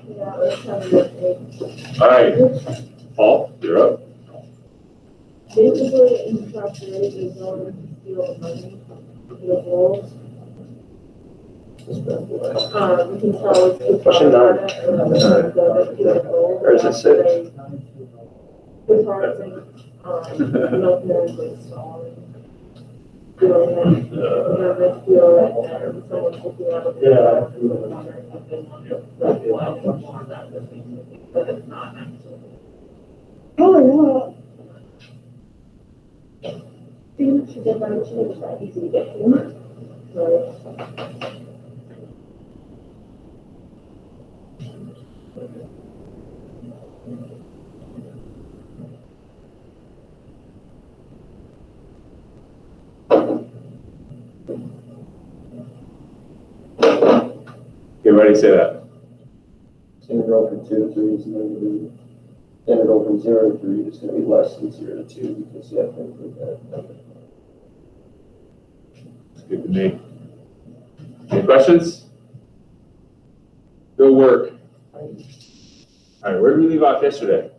Yeah, let's have a look. All right, Paul, you're up. Basically, instructors is going to steal the money of the goals. You can tell it's Question nine. Or is it six? It's hard to, you don't know what's installing. You don't have this feel and someone's looking at it. Yeah. But it's not actually. Oh, yeah. Things should get done, it's not easy to get to. Right. Get ready to say that. Integral from 2 to 3 is negative. Integral from 0 to 3 is going to be less than 0 to 2 because you have to include that. It's good to me. Any questions? Good work. All right, where did we leave off yesterday?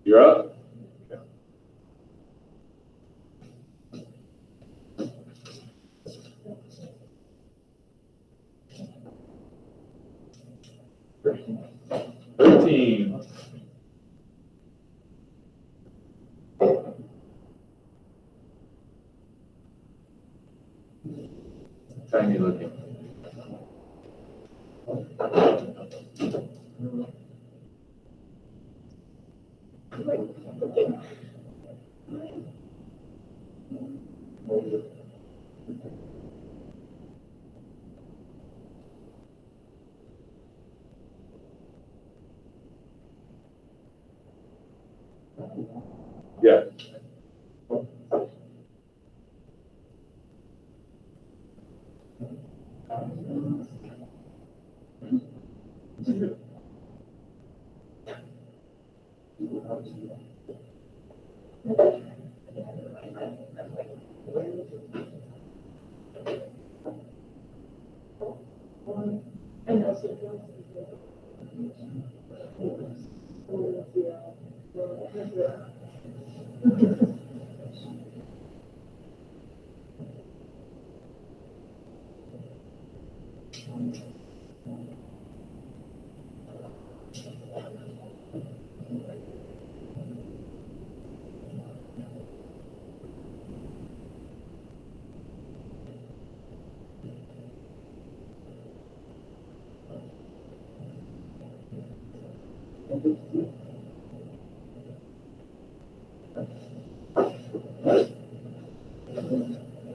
You're up? Okay. $13. Tiny looking. Yeah. I know, so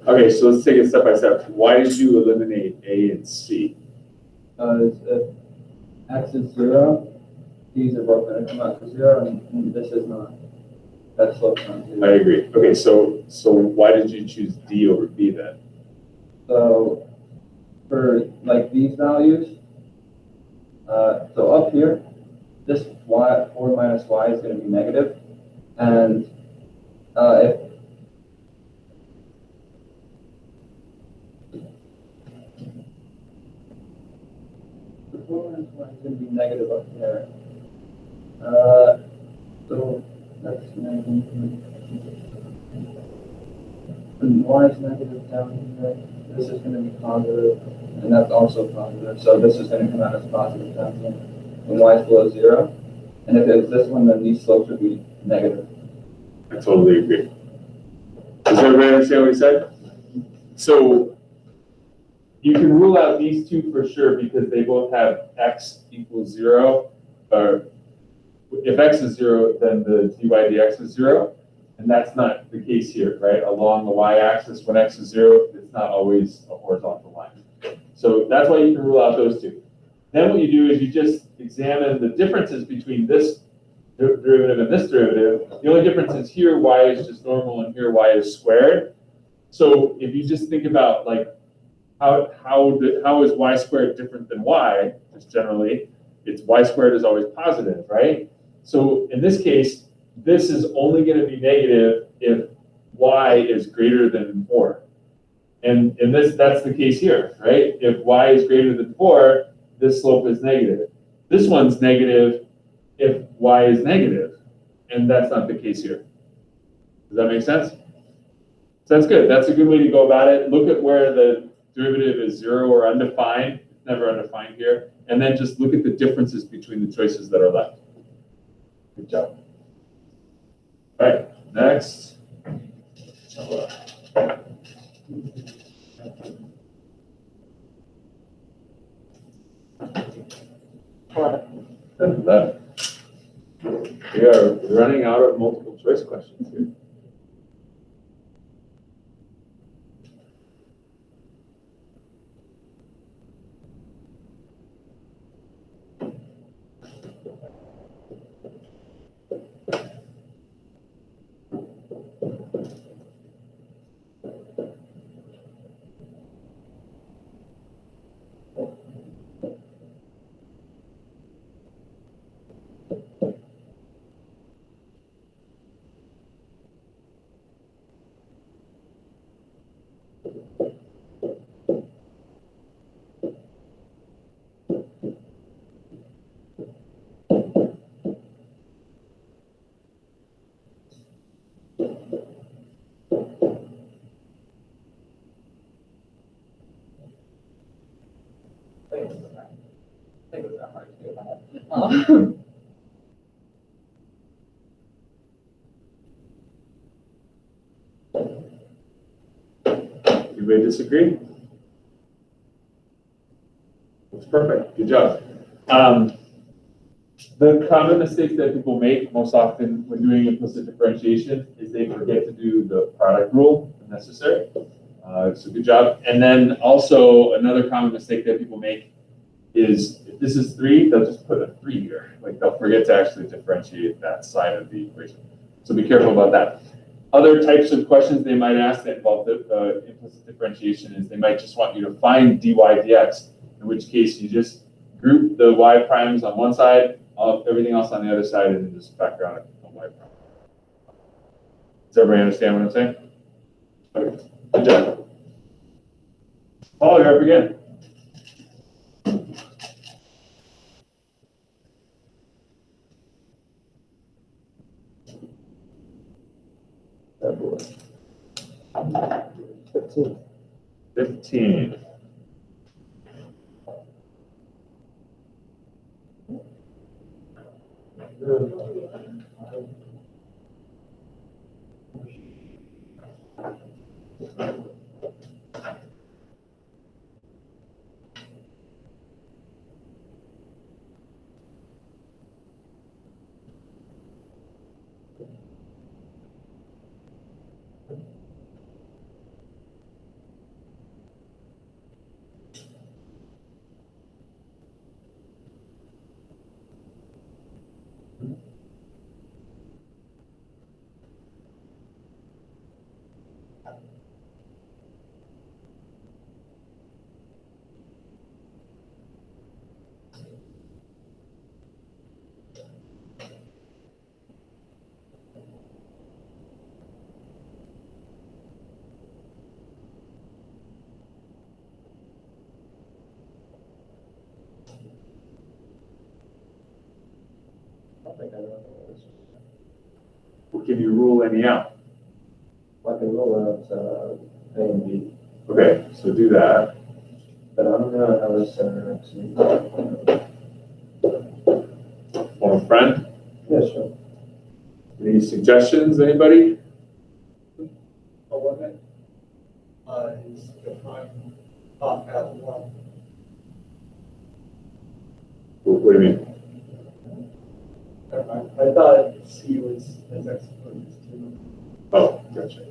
Okay, so let's take it step by step. Why did you eliminate A and C? If x is 0, these are both going to come out to 0, and this is not. That slopes on 0. I agree. Okay, so why did you choose D over B then? So for like these values, so up here, this y 4 minus y is going to be negative, and if the 4 minus y is going to be negative up here, so that's negative, and y is negative down here. This is going to be positive, and that's also positive. So this is going to come out as positive down here. And y is below 0. And if it was this one, then these slopes would be negative. I totally agree. Does everybody understand what he said? So you can rule out these two for sure because they both have x equals 0. Or if x is 0, then the dy dx is 0. And that's not the case here, right? Along the y-axis, when x is 0, it's not always a horizontal line. So that's why you can rule out those two. Then what you do is you just examine the differences between this derivative and this derivative. The only difference is here y is just normal and here y is squared. So if you just think about like how is y squared different than y, just generally, it's y squared is always positive, right? So in this case, this is only going to be negative if y is greater than 4. And in this, that's the case here, right? If y is greater than 4, this slope is negative. This one's negative if y is negative, and that's not the case here. Does that make sense? So that's good. That's a good way to go about it. Look at where the derivative is 0 or undefined. It's never undefined here. And then just look at the differences between the choices that are left. Good job. All right, next. We are running out of multiple choice questions here. Anybody disagree? That's perfect. Good job. The common mistakes that people make most often when doing implicit differentiation is they forget to do the product rule if necessary. So good job. And then also another common mistake that people make is if this is 3, they'll just put a 3 here. Like they'll forget to actually differentiate that side of the equation. So be careful about that. Other types of questions they might ask that involve the implicit differentiation is they might just want you to find dy dx, in which case you just group the y primes on one side, everything else on the other side, and then just factor out a y prime. Does everybody understand what I'm saying? Okay, good job. Paul, you're up again. That boy. 15. Can you rule any out? I can roll out A and B, Okay, so do that. but I don't know how this actually. Form a friend. Yeah, sure. Any suggestions, anybody? A limit is defined at 1. What do you mean? I thought C was as x opposed to. Oh, gotcha.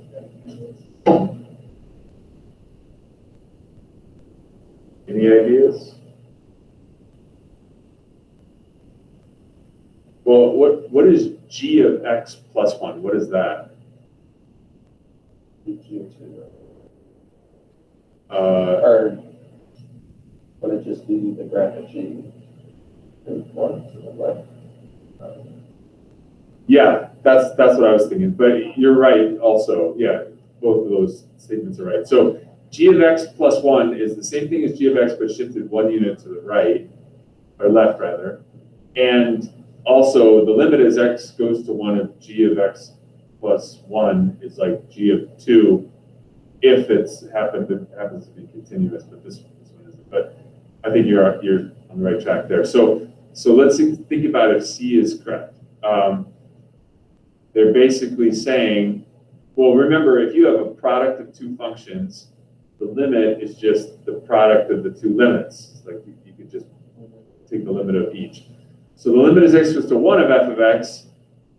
Any ideas? Well, what is g of x plus 1? What is that? Or would it just be the graph of G? 1 to the left. Yeah, that's what I was thinking. But you're right also. Yeah, both of those statements are right. So g of x plus 1 is the same thing as g of x, but shifted 1 unit to the right. or left rather. And also the limit as x goes to 1 of g of x plus 1 is like g of 2 if happens to be continuous, but this one isn't. But I think you're on the right track there. So let's think about if C is correct. They're basically saying, well, remember, if you have a product of two functions, the limit is just the product of the two limits. It's like you could just take the limit of each. So the limit as x goes to 1 of f of x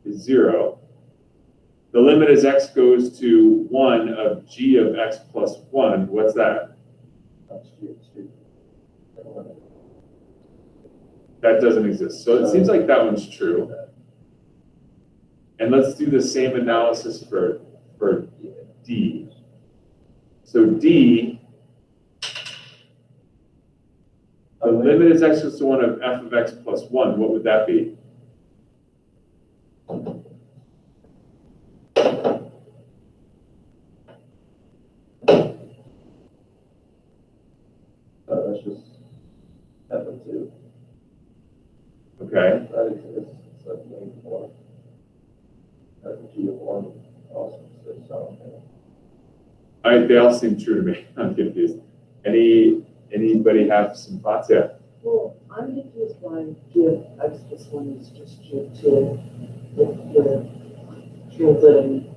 is 0. The limit as x goes to 1 of g of x plus 1, what's that? That doesn't exist. So it seems like that one's true. And let's do the same analysis for D. So D, the limit as x goes to 1 of f of x plus 1, what would that be? That's just f of 2. Okay. That exists. It's like negative 1. That's g of 1 also exists. They all seem true to me. I'm confused. Anybody have some thoughts? Yeah. Well, I'm confused why g of x plus 1 is just g of 2 if you're translating.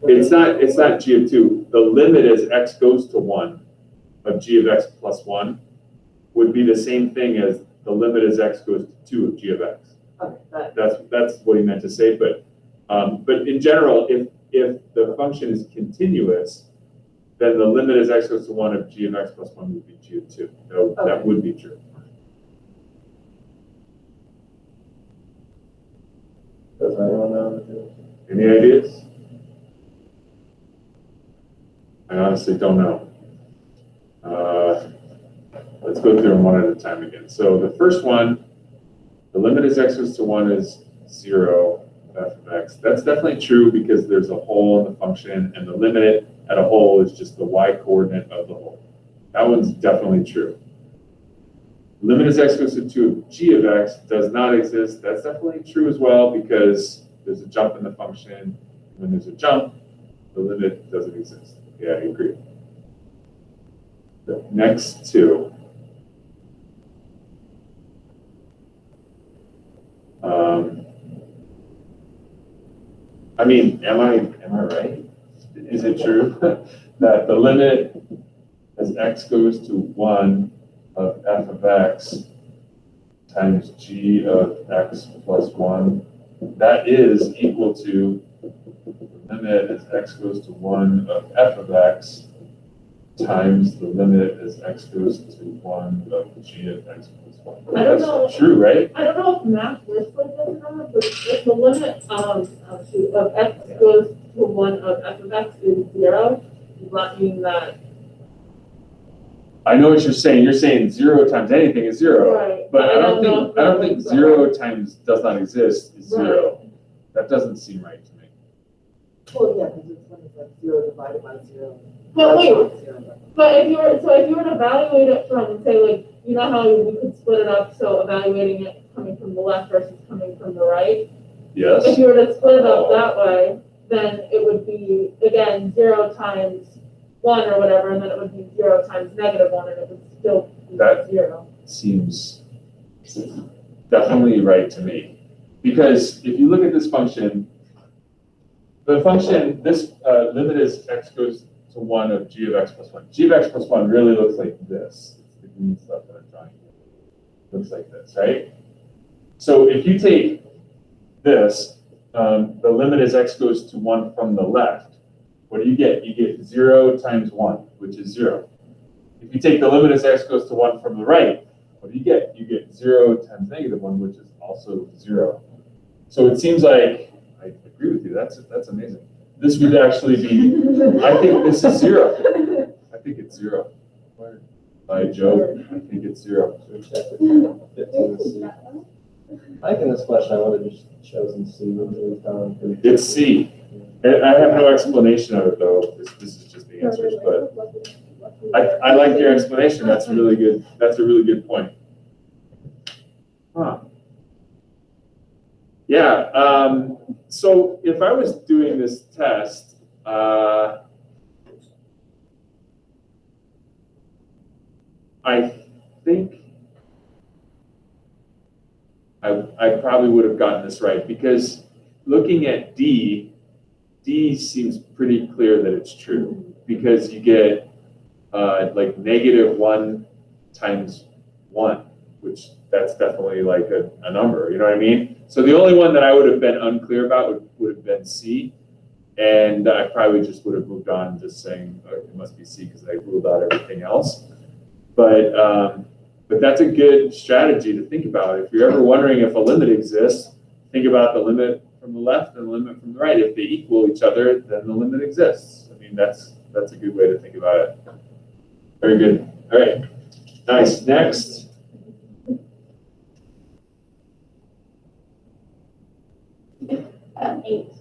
It's not g of 2. The limit as x goes to 1 of g of x plus 1 would be the same thing as the limit as x goes to 2 of g of x. Okay, That's what he meant to say. But in general, if the function is continuous, then the limit as x goes to 1 of g of x plus 1 would be g of 2. That would be true. Does anyone know? Any ideas? I honestly don't know. Let's go through them one at a time again. So the first one, the limit as x goes to 1 is 0 of f of x. That's definitely true because there's a hole in the function, and the limit at a hole is just the y coordinate of the hole. That one's definitely true. Limit as x goes to 2 of g of x does not exist. That's definitely true as well because there's a jump in the function. When there's a jump, the limit doesn't exist. Yeah, I agree. The next two. I mean, am I right? Is it true that the limit as x goes to 1 of f of x times g of x plus 1, that is equal to the limit as x goes to 1 of f of x times the limit as x goes to 1 of g of x plus 1. I don't That's know. true, right? I don't know if math works like this or not, but if the limit of x goes to 1 of f of x is 0, does that mean that? I know what you're saying. You're saying 0 times anything is 0. Right. But I don't know think 0 times does not exist is 0. Right. That doesn't seem right to me. Well, yeah, because it's when it's like 0 divided by 0. But wait, That's not 0. but if you were to evaluate it from, say, like, you know how we could split it up, so evaluating it coming from the left versus coming from the right? If Yes. you were to split it up that way, then it would be, again, 0 times 1 or whatever, and then it would be 0 times negative 1, and it would still be That- 0. Seems definitely right to me. Because if you look at this function, the function, this limit is x goes to 1 of g of x plus 1. G of x plus 1 really looks like this. It's the green stuff that I'm drawing here. Looks like this, right? So if you take this, the limit as x goes to 1 from the left, what do you get? You get 0 times 1, which is 0. If you take the limit as x goes to 1 from the right, what do you get? You get 0 times negative 1, which is also 0. So it seems like, I agree with you, that's amazing. This would actually be, I think this is 0. I think it's 0. By Joe, I think it's 0. I think in this question, I would have just chosen C. It was done. It's C. And I have no explanation of it though. This is just the answers, but I like your explanation. That's a really good point. Huh. Yeah, so if I was doing this test, I think I probably would have gotten this right, because looking at D seems pretty clear that it's true, because you get like -1 times 1, which that's definitely like a number, you know what I mean? So the only one that I would have been unclear about would have been C, and I probably just would have moved on just saying, oh, it must be C because I ruled out everything else. But that's a good strategy to think about. If you're ever wondering if a limit exists, think about the limit from the left and the limit from the right. If they equal each other, then the limit exists. I mean, that's a good way to think about it. Very good. All right. Nice. Next. Eight.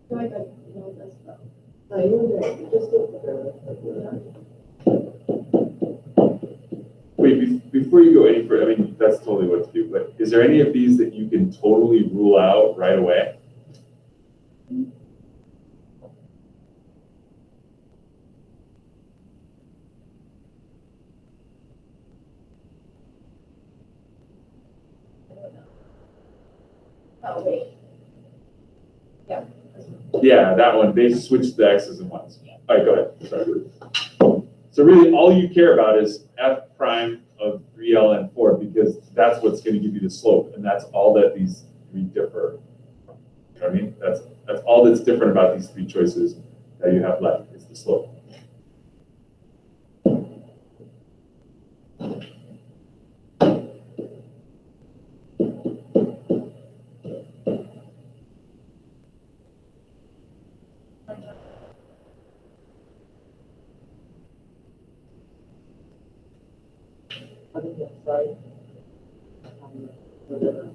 feel like I know this though. No, you're right, you just look at Wait, before you go any further, I mean, that's totally what to do, but is there any of these that you can totally rule out right away? Oh, wait. Yeah, that one, they switched the X's and Y's. All right, go ahead, sorry. So really, all you care about is f prime of 3L and 4, because that's what's gonna give you the slope, and that's all that these three differ. You know what I mean? That's all that's different about these three choices that you have left, is the slope. I think that's right. Whatever.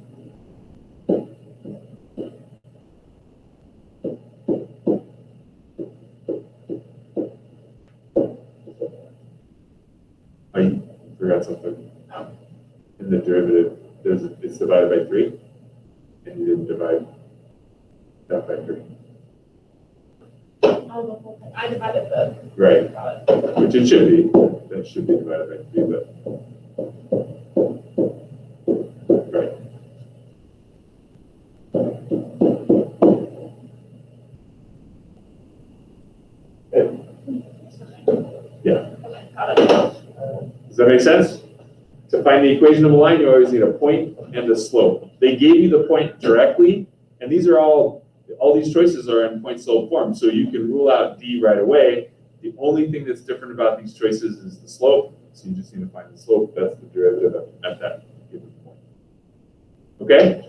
I forgot something. In the derivative, it's divided by 3, and you didn't divide that by 3. Oh, the whole thing. I divided the. Right, Got it. which it should be. That should be divided by 3, but. Right. Yeah. Okay, got it. Does that make sense? To find the equation of a line, you always need a point and a slope. They gave you the point directly, and these are all these choices are in point slope form, so you can rule out D right away. The only thing that's different about these choices is the slope, so you just need to find the slope. That's the derivative at that given point. Okay?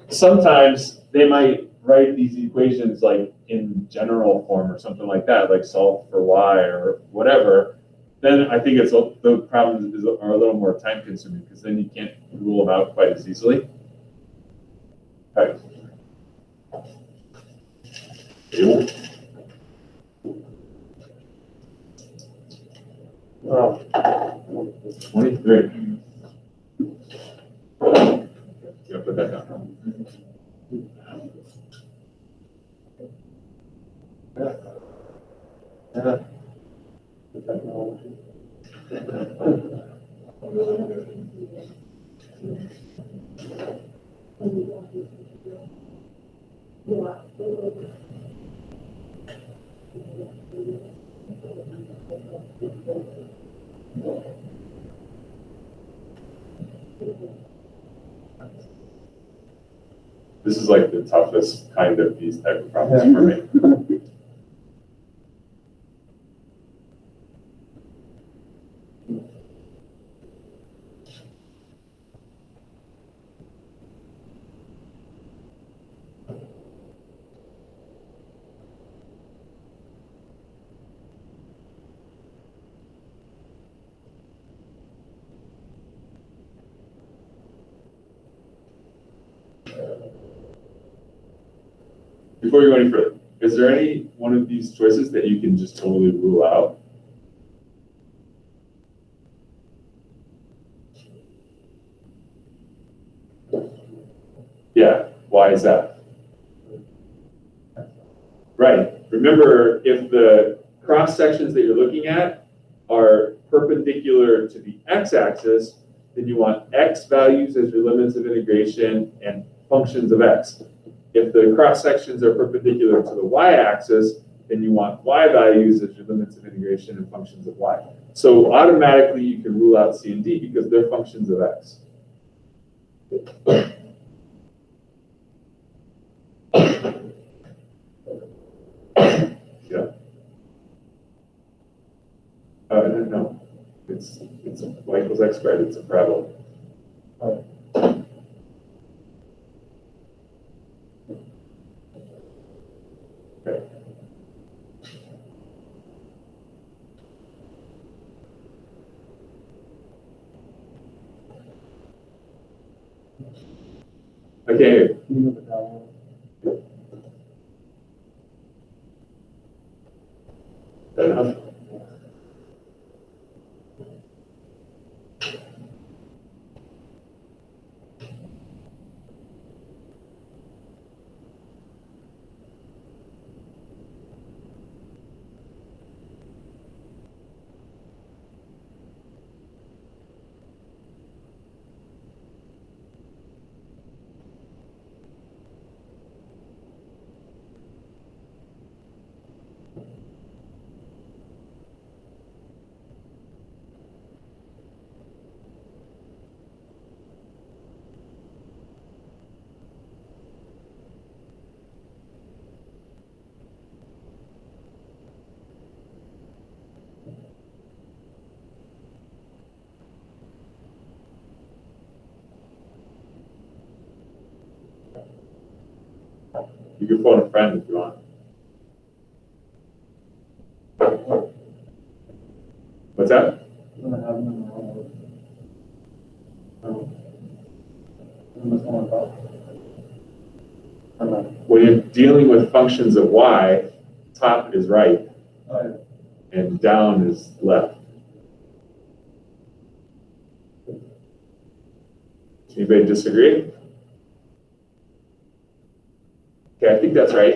Sometimes they might write these equations like in general form or something like that, like solve for y or whatever. Then I think the problems are a little more time consuming, because then you can't rule them out quite as easily. All right. Wow. 23. Yeah, put that down. Yeah. The technology. This is like the toughest kind of these type of problems for me. Before you go any further, is there any one of these choices that you can just totally rule out? Yeah, why is that? Right, remember, if the cross sections that you're looking at are perpendicular to the x-axis, then you want x values as your limits of integration and functions of x. If the cross sections are perpendicular to the y-axis, then you want y values as your limits of integration and functions of y. So automatically you can rule out C and D because they're functions of x. Yeah. No. It's y equals x squared. It's a parabola. Okay. Okay. Can you move it down? Fair enough. You can phone a friend if you want. What's that? I'm gonna have them on. When you're dealing with functions of y, top is right and down is left. Anybody disagree? Okay, I think that's right.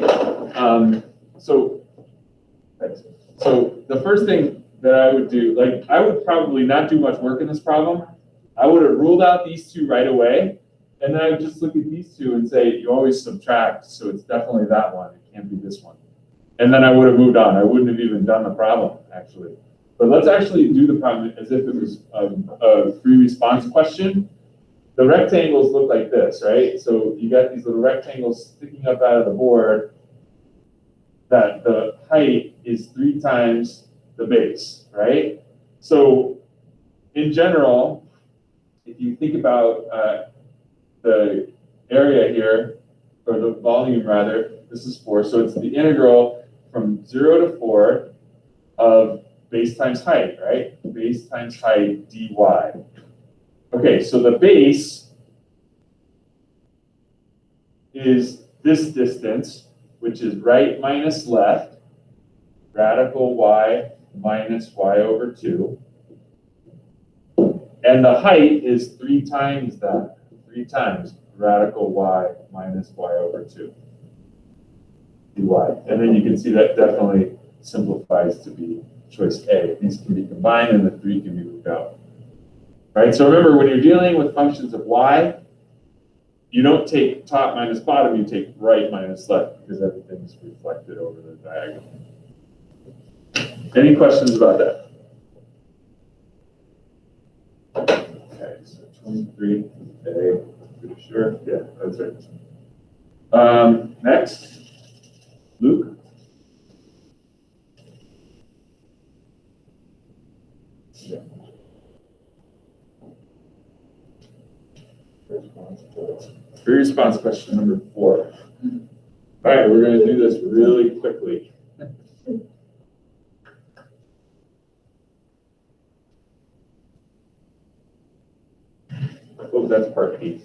So the first thing that I would do, like, I would probably not do much work in this problem. I would have ruled out these two right away, and then I would just look at these two and say, you always subtract, so it's definitely that one. It can't be this one. And then I would have moved on. I wouldn't have even done the problem, actually. But let's actually do the problem as if it was a free response question. The rectangles look like this, right? So you got these little rectangles sticking up out of the board that the height is 3 times the base, right? So in general, if you think about the area here, or the volume rather, this is 4. So it's the integral from 0 to 4 of base times height, right? Base times height dy. Okay, so the base is this distance, which is right minus left, radical y minus y over 2. And the height is 3 times that, 3 times radical y minus y over 2 dy. y. And then you can see that definitely simplifies to be choice A. These can be combined and the 3 can be moved out. Right, so remember, when you're dealing with functions of y, you don't take top minus bottom, you take right minus left, because everything's reflected over the diagonal. Any questions about that? Okay, so 23, A, pretty sure, yeah, that's right. Next, Luke? Yeah. Free response question number 4. All right, we're going to do this really quickly. Oh, that's part B.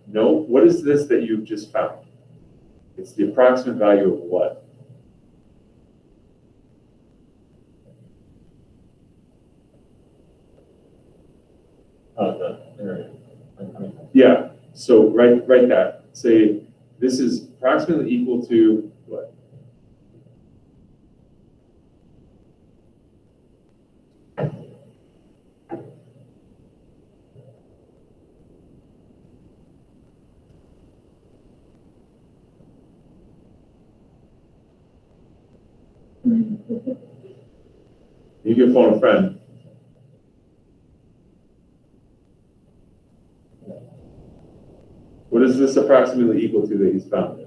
No, what is this that you've just found? It's the approximate value of what? The area. Yeah, so write that. Say this is approximately equal to what? You can phone a friend. What is this approximately equal to that he's found?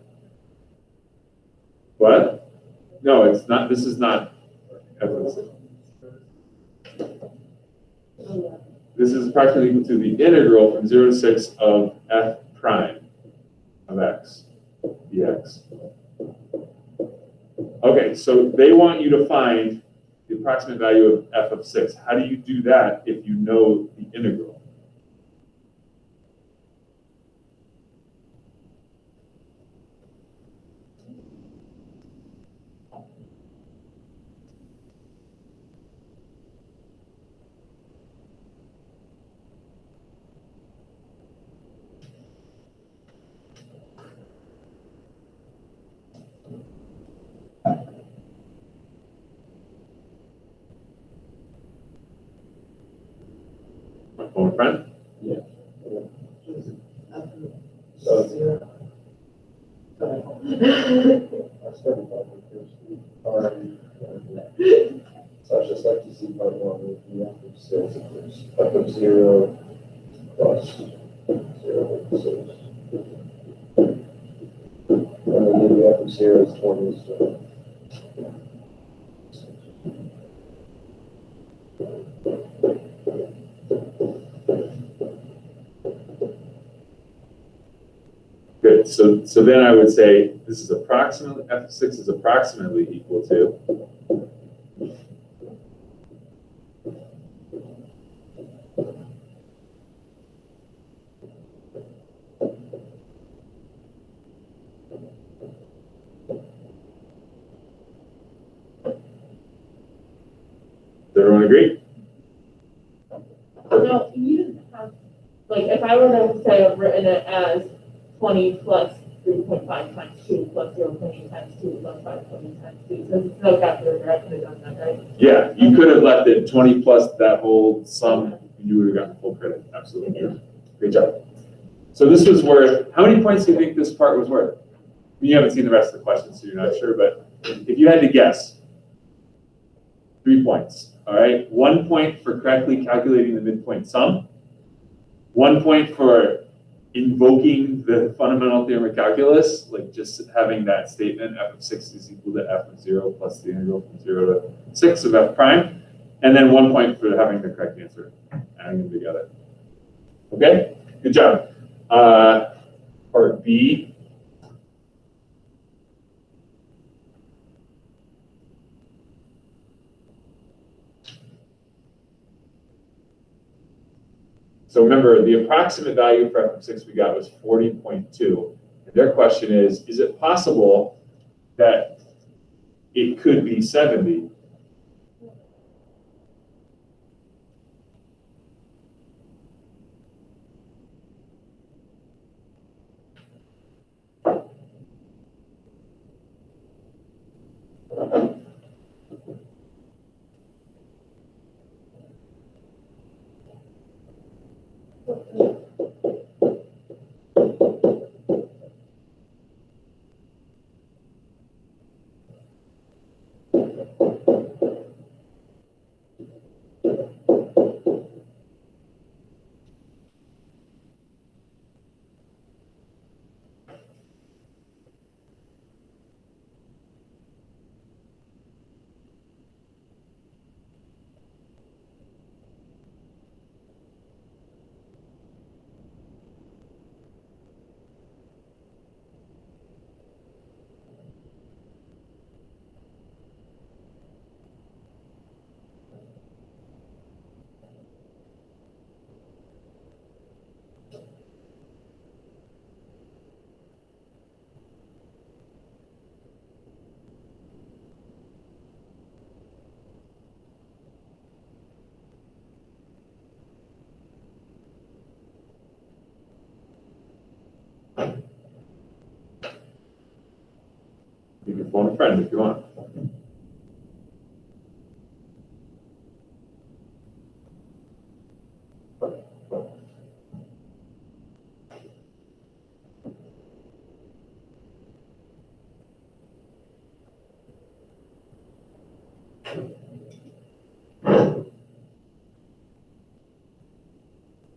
What? No, it's not. This is not. This is approximately equal to the integral from 0 to 6 of f prime of x dx. Okay, so they want you to find the approximate value of f of 6. How do you do that if you know the integral? My phone friend? So Zero. I started talking first. So I just like to see part one with the f of 6 equals f of 0 plus 0 equals 6. And then maybe f of 0 is 20, so. Good, so then I would say this is approximately, f of 6 is approximately equal to, does everyone agree? No, you didn't have, like, if I were to say I've written it as 20 plus 3.5 times 2 plus 0.8 times 2 plus 5.8 times 2, so it's no calculator, I could have done that, right? Yeah, you could have left it 20 plus that whole sum, and you would have gotten full credit, absolutely. Great job. So this was worth, how many points do you think this part was worth? You haven't seen the rest of the question, so you're not sure, but if you had to guess, 3 points, all right? 1 point for correctly calculating the midpoint sum, 1 point for invoking the fundamental theorem of calculus, like just having that statement, f of 6 is equal to f of 0 plus the integral from 0 to 6 of f prime, and then 1 point for having the correct answer, adding them together. Okay, good job. Part B. So remember, the approximate value for f of 6 we got was 40.2. And their question is it possible that it could be 70? You can phone a friend if you want.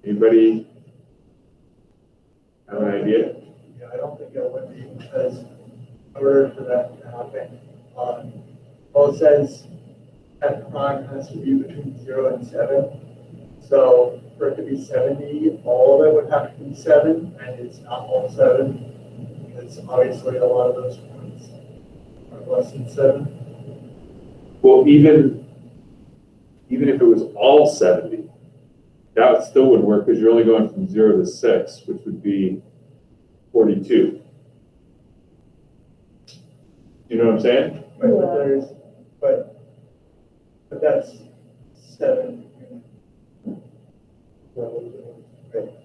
Anybody have an idea? Yeah, I don't think it would be, because in order for that to happen, well, it says f prime has to be between 0 and 7. So for it to be 70, all of it would have to be 7, and it's not all 7, because obviously a lot of those points are less than 7. Well, even if it was all 70, that still wouldn't work because you're only going from 0 to 6, which would be 42. You know what I'm saying? But Yeah. there's, but that's 7.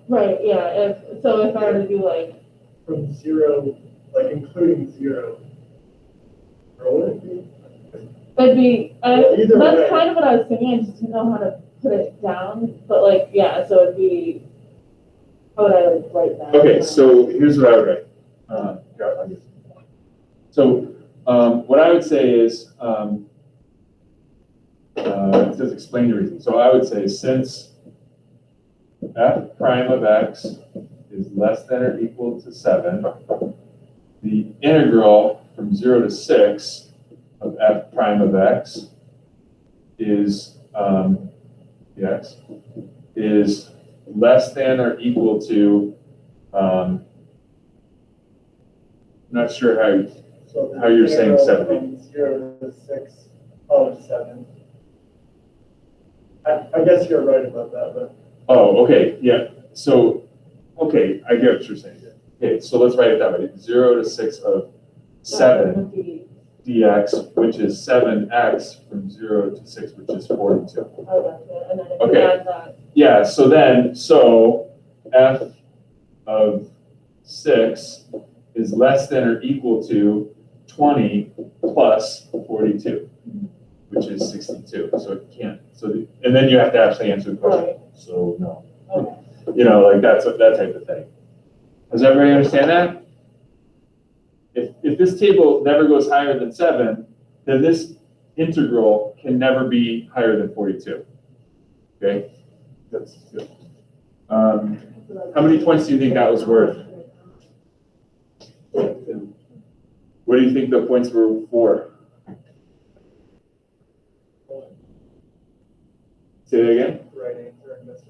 Right, yeah, if I were to do like, From 0, like including 0. Or would it be? that'd be, Well, either that's way. kind of what I was thinking, I just didn't know how to put it down, but like, yeah, so it'd be, how would I like write that? Okay, so here's what I would write. So what I would say is it says explain the reason. So I would say since f prime of x is less than or equal to 7, the integral from 0 to 6 of f prime of x is, dx, is less than or equal to, not sure So how you're saying integral 70. From 0 to 6 of 7. I guess you're right about that, but Oh, okay, yeah, so, okay, I get what you're saying. Okay, so let's write it that way, 0 to 6 of 7 dx, which is 7x from 0 to 6, which is 42. Oh, gotcha. And then if you Okay. add that, Yeah, so f of 6 is less than or equal to 20 plus 42, which is 62. So it can't, and then you have to actually answer the question. Right. So no. okay. You know, like that type of thing. Does everybody understand that? If this table never goes higher than 7, then this integral can never be higher than 42. Okay? That's good. How many points do you think that was worth? What do you think the points were for? Say that again? right answer and this.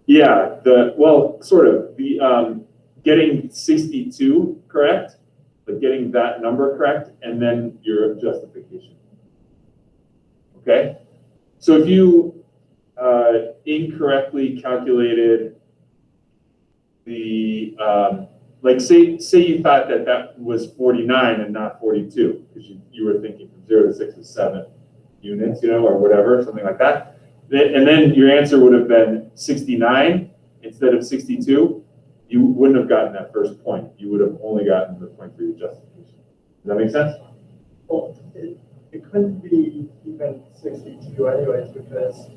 Yeah, well, sort of. The getting 62 correct, but getting that number correct, and then your justification. Okay? So if you incorrectly calculated the, like say you thought that was 49 and not 42, because you were thinking from 0 to 6 is 7 units, you know, or whatever, something like that. And then your answer would have been 69 instead of 62. You wouldn't have gotten that first point. You would have only gotten the point for your justification. Does that make sense? Well, it couldn't be even 62 anyways, because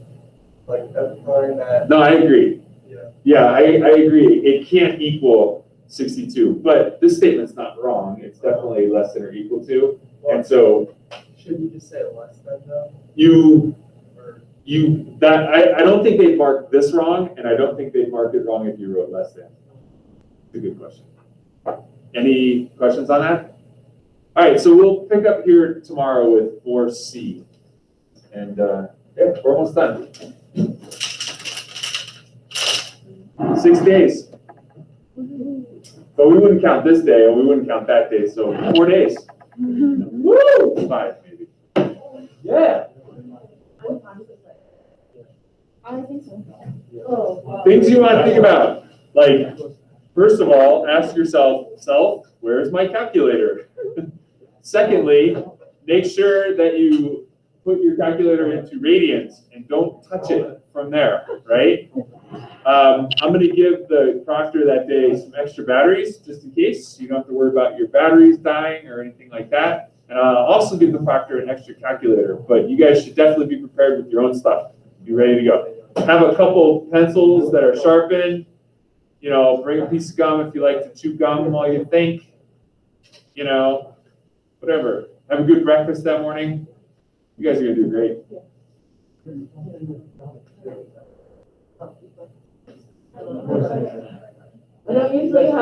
like at the time that, No, I agree. yeah. Yeah, I agree. It can't equal 62, but this statement's not wrong. It's definitely less than or equal to. And so Should you just say less than though? I don't think they'd mark this wrong, and I don't think they'd mark it wrong if you wrote less than. It's a good question. Any questions on that? All right, so we'll pick up here tomorrow with 4C. And yeah, we're almost done. 6 days. But we wouldn't count this day, and we wouldn't count that day, so 4 days. Woo! 5 maybe. Yeah. I think so. Oh, wow. Things you want to think about. Like, first of all, ask yourself, where's my calculator? Secondly, make sure that you put your calculator into radians and don't touch it from there, right? I'm going to give the proctor that day some extra batteries, just in case. You don't have to worry about your batteries dying or anything like that. And I'll also give the proctor an extra calculator, but you guys should definitely be prepared with your own stuff. Be ready to go. Have a couple pencils that are sharpened. You know, bring a piece of gum if you like to chew gum while you think. You know, whatever. Have a good breakfast that morning. You guys are going to do great. I don't usually have